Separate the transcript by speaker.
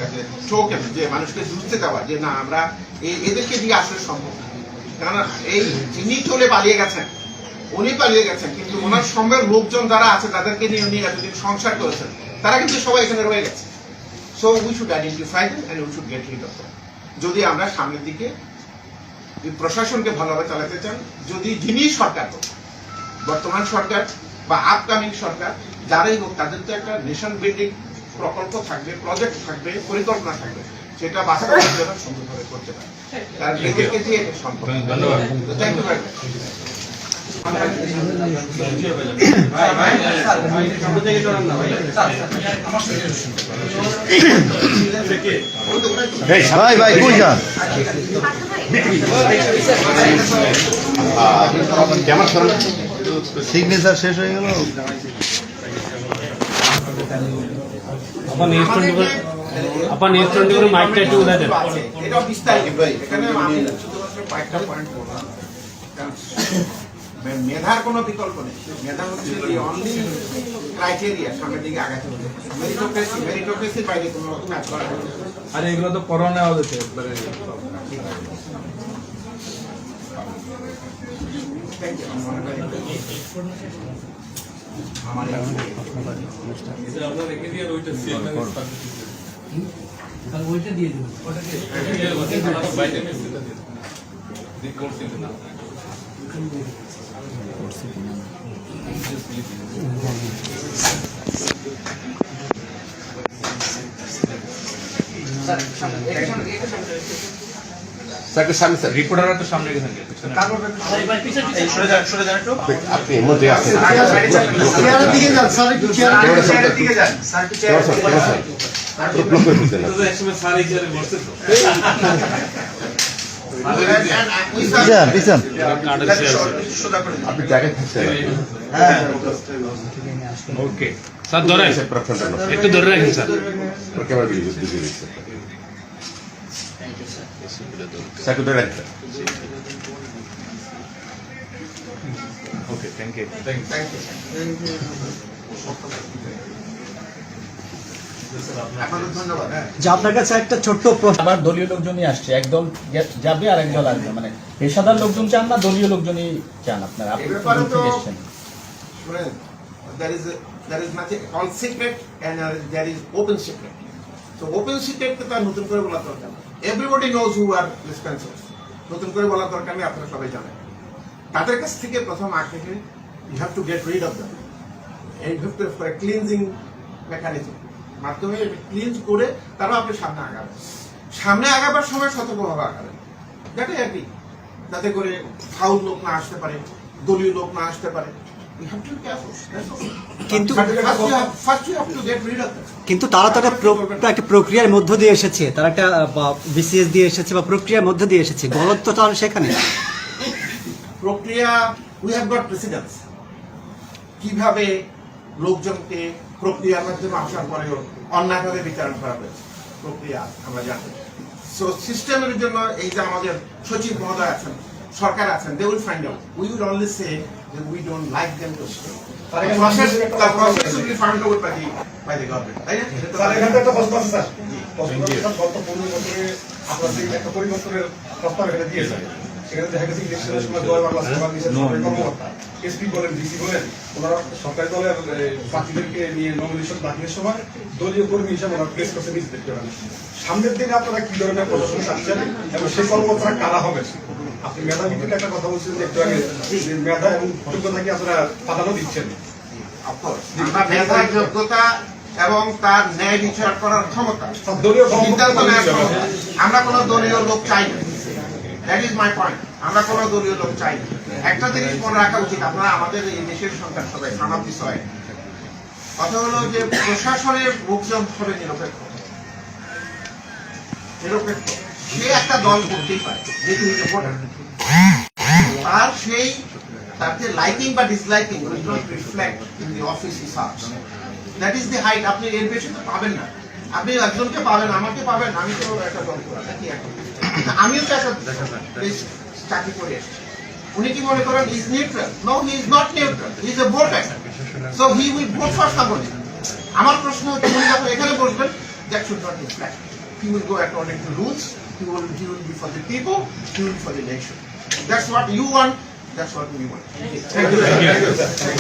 Speaker 1: কাছে টোকেন যে মানুষকে বুঝতে দেওয়া যে না আমরা এদেরকে দিয়ে আসলে সম্ভব। কেননা এই যিনি চলে পালিয়ে গেছেন, উনি পালিয়ে গেছেন, কিন্তু ওনার সঙ্গের লোকজন যারা আছে তাদেরকে নিয়ে উনি এতদিন সংসার করেছেন, তারা কিন্তু সবাই এখানে রয়ে গেছে। So we should identify them and we should get rid of them. যদি আমরা সামনের দিকে প্রশাসনকে ভালোভাবে চালাতে চান, যদি যিনি সরকার হোক, বর্তমান সরকার বা আপকামিং সরকার যারাই হোক, তাদের তো একটা নেশন বিল্ডিং প্রকল্প থাকবে, প্রজেক্ট থাকবে, পরিকল্পনা থাকবে, সেটা বাস্তবায়ন করা সুন্দরভাবে করতে পারে। কারণ এদেরকে দিয়ে এটা সম্ভব। ধন্যবাদ। Thank you very much.
Speaker 2: ভাই ভাই কই যান? সিগনেচার শেষ হয়ে গেল।
Speaker 3: अपन इंस्टेंट করে মাইকটা একটু উঠাই দেন।
Speaker 1: এটা বিস্তারিত ভাই, এখানে আমি শুধুমাত্র কয়েকটা পয়েন্ট বলবো। মেধার কোনো বিকল্প নেই। মেধা হচ্ছে দি অনলি ক্রাইটেরিয়া সামনের দিকে আগাতে হবে। মেরিটোক্রেসির বাইরে কোনো ম্যাচ করা যাবে না।
Speaker 4: আরে এগুলো তো করোনা হয়েছে একবারে।
Speaker 1: Thank you. আমার
Speaker 4: এটা আমরা রেখে দিয়ে ওইটা সিএমএস
Speaker 3: আর ওইটা দিয়ে দিন।
Speaker 4: ওটা দিয়ে বাইরে মেসেজটা দিয়ে দি কোর্স ইন না
Speaker 5: স্যার সামনে স্যার
Speaker 4: রিপোর্টাররা তো সামনে গেছেন
Speaker 5: আপনি এর মধ্যে আছেন
Speaker 2: চেয়ারের দিকে যান স্যার, একটু চেয়ারের দিকে যান।
Speaker 5: ব্লক করে দিতেন না
Speaker 4: একসময় স্যার এই চেয়ারে বসতে তো
Speaker 2: পিছন পিছন।
Speaker 5: আপনি জায়গায় থাকছেন
Speaker 3: ওকে স্যার ধরেন, একটু ধরে রাখেন স্যার।
Speaker 5: ক্যামেরা ভিডিও দিচ্ছে স্যার ধরে রাখছেন।
Speaker 4: ওকে থ্যাংক ইউ
Speaker 1: আপনাদের ধন্যবাদ।
Speaker 6: যে আপনার কাছে একটা ছোট্ট প্রশ্ন। আবার দলীয় লোকজনই আসছে, একদল যাবে আর একদল আসবে, মানে পেশাদার লোকজন চান না দলীয় লোকজনই চান আপনারা? আপনি এসেছেন
Speaker 1: there is nothing all secret and there is open secret. So open secret কে তার নতুন করে বলা দরকার না। Everybody knows who are responsible. নতুন করে বলা দরকার নেই, আপনারা সবাই জানেন। তাদের কাছ থেকে প্রথম আগে you have to get rid of them and you have to for a cleansing mechanism মাধ্যমে ক্লিনজ করে তারপর আপনি সামনে আগাবার সময় সতর্কভাবে আগাবেন। যাতে একই যাতে করে ফাউল লোক না আসতে পারে, দলীয় লোক না আসতে পারে।
Speaker 6: কিন্তু তারা তো একটা প্রক্রিয়ার মধ্য দিয়ে এসেছে, তারা একটা বিসিএস দিয়ে এসেছে বা প্রক্রিয়ার মধ্য দিয়ে এসেছে, গলত তো তাহলে সেখানে
Speaker 1: প্রক্রিয়া উই হ্যাভ গট প্রেসিডেন্স। কিভাবে লোকজনকে প্রক্রিয়ার মাধ্যমে আসার পরেও অন্যায়ভাবে বিচারণ করা হয়েছে প্রক্রিয়া আমরা জানি। সো সিস্টেমের জন্য এই যে আমাদের সচিব মহোদয় আছেন, সরকার আছেন, they will find out. We will only say that we don't like them to stay. The process will be found out by the government. তাই না?
Speaker 7: স্যার এখানে একটা প্রশ্ন আছে স্যার। গত 15 বছরে আপনারা যে একটা পরিবর্তনের প্রস্তাব এখানে দিয়ে যায়, সেখানে দেখা গেছে ইলেকশনের সময় জয় বাংলা সভা নিষেধ কর্মকর্তা এসপি বলেন, ডিসি বলেন, ওনারা সরকারি দলের প্রার্থীদেরকে নিয়ে নমিনেশন দাখিলের সময় দলীয় কর্মী হিসাবে ওনারা প্লেস করতে নিজেদেরকে। সামনের দিনে আপনারা কি ধরনের প্রদর্শন চাচ্ছেন এবং সেই কর্মকর্তারা কারা হবে? আপনি মেধা ভিত্তিক একটা কথা বলছিলেন যে একটু আগে, মেধা এবং যোগ্যতাকে আপনারা প্রাধান্য দিচ্ছেন।
Speaker 1: মেধার যোগ্যতা এবং তার ন্যায় বিচার করার ক্ষমতা,
Speaker 7: দলীয়
Speaker 1: সিদ্ধান্ত নেওয়ার ক্ষমতা। আমরা কোনো দলীয় লোক চাই না। That is my point. আমরা কোনো দলীয় লোক চাই না। একটা জিনিস মনে রাখা উচিত, আপনারা আমাদের এই দেশের সরকার সবাই খানা বিষয় কথা হলো যে প্রশাসনের লোকজন হবে নিরপেক্ষ। সে একটা দল করতেই পারে, যেহেতু তার সেই তার যে লাইকিং বা disliking reflect in the office he serves. That is the height. আপনি এর বেশি তো পাবেন না। আপনি একজনকে পাবেন, আমাকে পাবেন, আমি তো একটা দল করা নাকি এখন আমিও তো একটা চাকরি করে এসেছি। উনি কি মনে করেন is neutral? No, he is not neutral, he is a voter. So he will vote for somebody. আমার প্রশ্ন হচ্ছে উনি যখন এখানে বসবেন, that should not reflect. He will go according to rules. He will be for the people. He will be for the nation. That's what you want. That's what we want. Thank you.